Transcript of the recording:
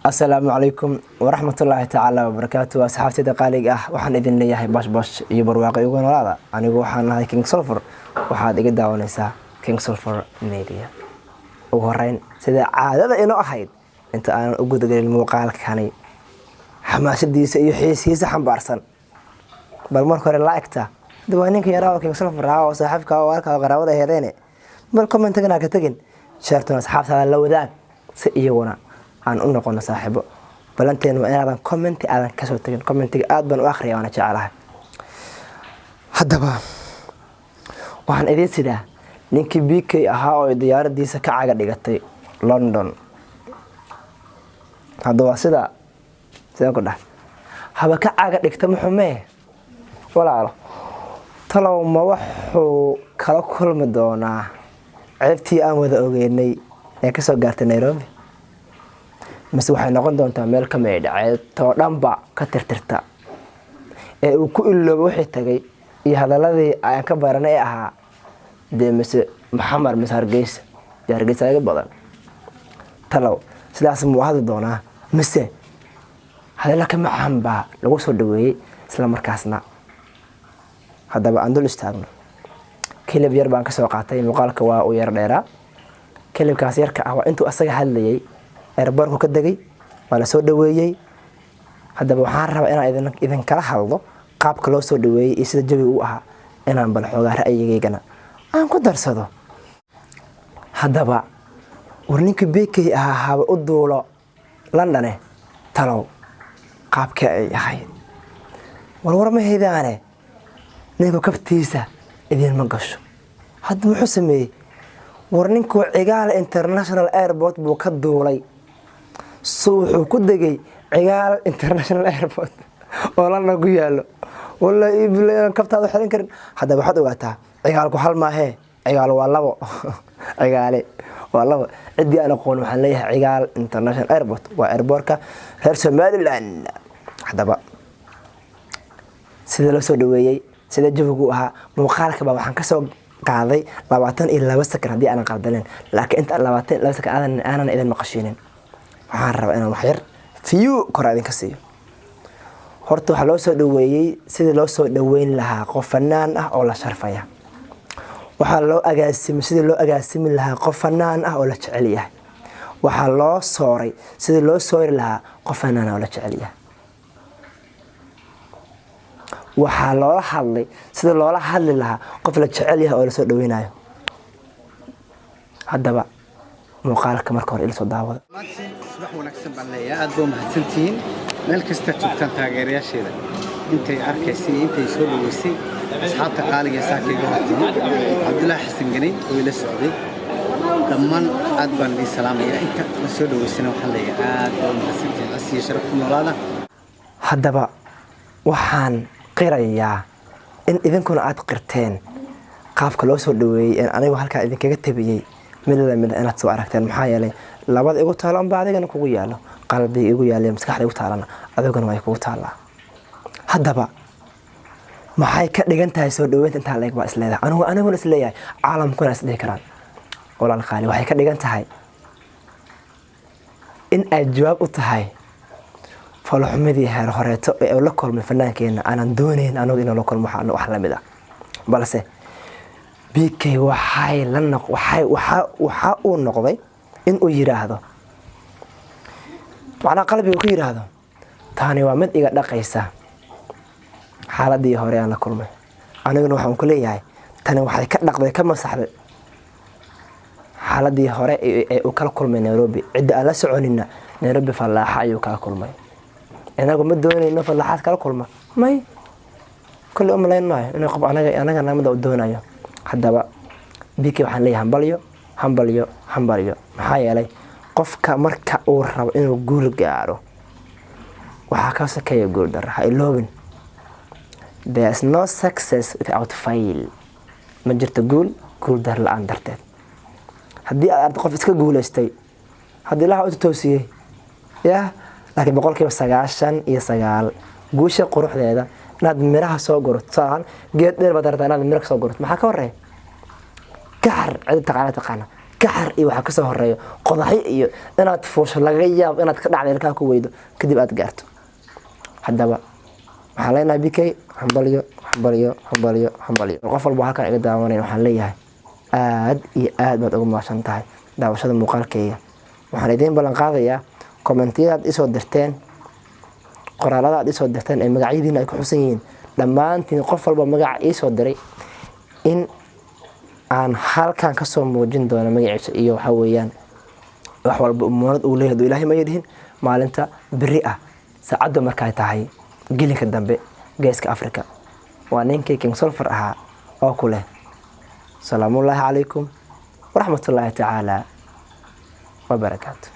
السلام عليكم ورحمة الله تعالى وبركاته. أصحابتي دقاليق waxaan idin leeyahay bash iyo barwaaqo ugu noolaada. Anigu waxaan nahay King Sulphur. Waxaad iga daawanaysaa King Sulphur Media. Ugu horeyn sida caadada inoo ahayd inta aan u gudagelin muuqaalkani xamaasadiisa iyo xiisiisa xambaarsan. bal marka hore like-ta diwaaninka yaraa King Sulphur oo saaxiibka oo halka qaraabada heedeene bal comment-gana ka tagin shartuna asxaabtada la wadaag si iyaguna aan u noqono saaxiibo balanteen waa inaadan comment aadan ka soo tagin comment-ga aad baan u akhriyaa waana jecelahay. Haddaba waxaan idin sidaa ninkii BK ahaa oo diyaaradiisa ka caga dhigatay London. Haddaba sida ku dhax haba ka caga dhigta muxumee walaalo talow ma wuxuu kala kulmi doonaa ceebtii aan wada ogeynay ee ka soo gaartay Nairobi mise waxay noqon doontaa meel ka meedhacay too dhanba ka tirtirta ee uu ku iloobo wixii tagay iyo hadaladii aan ka baranay ahaa mise Maxamed Masargeys Hargeysa iga badan talow sidaas muu hadi doonaa mise hadala ka maxamba lagu soo dhaweeyay isla markaasna. Haddaba aan dul istaagno kilib yar baan ka soo qaatay muuqaalka waa u yar dheeraa kilibkaas yarka ah waa intuu asaga hadlayay airborku ka dagay waa la soo dhaweeyay. Haddaba waxaan rabaa inaan idin kala hadlo qaabka loo soo dhaweeyay iyo sida jawiga uu ahaa inaan bal xoogaa ra'yigeygana aan ku darsado. Haddaba warninka BK ahaa u duulo London talow qaabka ay ahayd war ma heedaane ninku kabtiisa idin ma gasho. Hadda wuxuu sameeyay warninku Cigaal International Airport buu ka duulay wuxuu ku degay Cigaal International Airport oo London ku yaalo wallahi ibleen kabtaada xilin karin. Haddaba waxaad ogaataa Cigaalku hal maahe Cigaal waa labo Cigaale waa labo cidii aan aqoon waxaan leeyahay Cigaal International Airport waa airportka reer Somaliland. Haddaba sida loo soo dhaweeyay sida jawigu ahaa muuqaalka waxaan ka soo qaaday 22 second hadii aan qaldaleen laakiin inta 22 second aanan idin maqashinin waxaan rabaa inaan wax yar view kor idin ka siiyo. Horta waxa loo soo dhaweeyay sida loo soo dhaweyn lahaa qof fanaan ah oo la sharfaya. Waxa loo agaasimay sida loo agaasimi lahaa qof fanaan ah oo la jecel yahay. Waxa loo sooray sida loo soori lahaa qof fanaan ah oo la jecel yahay. Waxa loo hadlay sida loola hadli lahaa qof la jecel yahay oo la soo dhaweynayo. Haddaba muuqaalka marka hore ila soo daawada. Subax wanaagsan baan leeyahay aad buu mahadsantihiin meel kasta joogtaan taageerayaasheeda intay arkaysay intay soo dhaweysay asxaabta qaaliga saakayga hortay Cabdullaahi Xasan Ganay oo ila socday dhammaan aad baan idin salaamayaa inta la soo dhaweysana waxaan leeyahay aad buu mahadsantihiin asiya sharaf ku noolaada. Haddaba waxaan qirayaa in idinkuna aad qirteen qaabka loo soo dhaweeyay anigu halka idinkaga tabiyay mid inaad soo aragteen maxaa yeelay labada igu taalo amba adigana kugu yaalo qalbiga igu yaalo maskaxda igu taalana adiguna way kugu taalaa. Haddaba maxay ka dhigan tahay soo dhaweynta inta la eeg baa isleedahay aniguna isleeyahay caalamkuna isdhihi karaan walaal qaali waxay ka dhigan tahay in ay jawaab u tahay falxumadii heer horeeto ee la kulmay fannaankeena aanan doonayn anigu inaan la kulmo wax la mid ah balse BK waxa uu noqday in uu yiraahdo macna qalbiga ku yiraahdo taani waa mid iga dhaqaysa xaaladii hore aan la kulmay aniguna waxaan ku leeyahay tani waxay ka dhaqday ka masaxday xaaladii hore ee uu kala kulmay Nairobi cid aan la soconina Nairobi falaaxa ayuu kala kulmay anagu ma doonayno falaaxaad kala kulma may kulli umaleyn maayo inuu qof anaga naamada u doonayo. Haddaba BK waxaan leeyahay hambalyo maxaa yeelay qofka marka uu rabo inuu guul gaaro waxa ka sakeeyo guul darro ha iloobin there is no success without fail ma jirto guul darro la'aan darteed. haddii aad qof iska guulaystay haddii la u toosiyay laakiin 99% guusha quruxdeeda inaad miraha soo gurato geed dheer baad rabtaa inaad miraha soo gurato maxaa ka horeeya gaar cid taqaana kaxar iyo waxa ka soo horeeyo qodaxi iyo inaad fuusho laga yaab inaad ka dhacday ilkaha ku weydo kadib aad gaarto haddaba waxaan leenahay bikay hambalyo qof walba halkan iga daawanaya waxaan leeyahay aad iyo aad baad ugu mahadsan tahay daawashada muuqaalkayga waxaan idiin ballan qaadayaa kommentiyada aad isoo dirteen qoraalada aad isoo dirteen ee magacyadiina ay ku xusan yihiin dhammaantiin qof walba magaca isoo diray in aan halkan ka soo muujin doono magaciisa iyo waxa weeyaan wax walba umuunad uu leeyahay ilaahay ma yidhin maalinta biri ah saacadu markay tahay gelinka dambe geeska Afrika waa ninkii King Solver ahaa oo ku leh salaamullaahi calaykum waraxmatullaahi tacaala wa barakaatuh